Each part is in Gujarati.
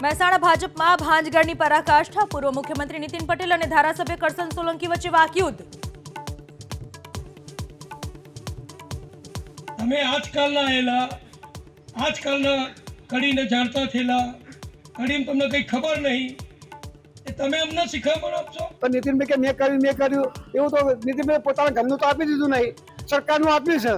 મહેસાણા ભાજપમાં ભાંજગઢની પરાકાષ્ઠા. પૂર્વ મુખ્યમંત્રી નીતિન પટેલ અને ધારાસભ્ય કરસન સોલંકી વચ્ચે વાકયુદ્ધ. અમે આજકાલના કડીને જાણતા થયેલા, કડીને તમને કંઈ ખબર નહીં, એ તમે અમને શીખવાડો આપશો. પણ નીતિનભાઈ કે મેં કર્યું એવું તો નીતિનભાઈ પોતાના ઘરનું તો આપી દીધું નહીં, સરકારનું આપ્યું છે.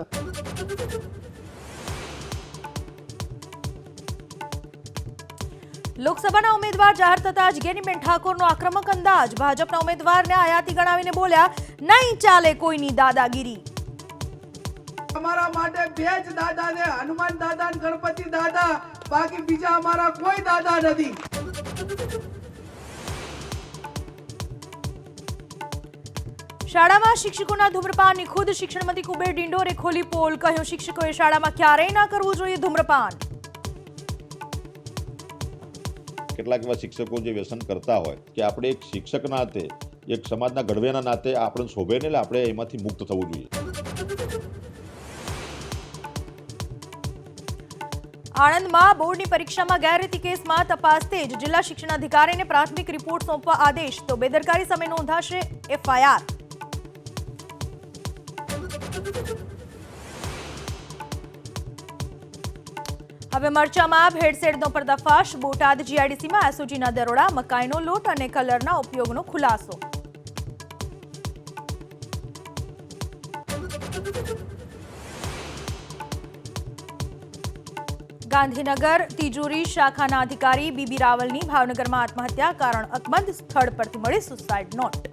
લોકસભાના ઉમેદવાર જાહેર થતા જ ગેનીબેન ઠાકોરનો આક્રમક અંદાજ. ભાજપના ઉમેદવારને આયાતી ગણાવીને બોલ્યા, નહીં ચાલે કોઈની દાદાગીરી. અમારા માટે બે જ દાદા ને, હનુમાન દાદા અને ગણપતિ દાદા, બાકી બીજા અમારા કોઈ દાદા નથી. શાળામાં શિક્ષકોના ધૂમ્રપાનની ખુદ શિક્ષણ મંત્રી કુબેર ડિંડોરે ખોલી પોલ. કહ્યું, શિક્ષકોએ શાળામાં ક્યારેય ના કરવું જોઈએ ધૂમ્રપાન. કેટલાક એવા શિક્ષકો જે વ્યસન કરતા હોય કે આપણે એક શિક્ષક નાતે, એક સમાજના ઘડવેના નાતે આપણે શોભે ને, આપણે એમાંથી મુક્ત થવું જોઈએ. આણંદમાં બોર્ડની પરીક્ષામાં ગેરરીતિ કેસમાં તપાસ તેજ. જિલ્લા શિક્ષણાધિકારીને પ્રાથમિક રિપોર્ટ સોંપવા આદેશ. તો બેદરકારી સામે નોંધાશે એફઆઈઆર. હવે મરચામાં ભેળસેળનો પર્દાફાશ. બોટાદ જીઆઈડીસીમાં એસઓજીના દરોડા. મકાઈનો લોટ અને કલરના ઉપયોગનો ખુલાસો. ગાંધીનગર તિજોરી શાખાના અધિકારી બીબી રાવલની ભાવનગરમાં આત્મહત્યા. કારણ અકબંધ. સ્થળ પરથી મળી સુસાઇડ નોટ.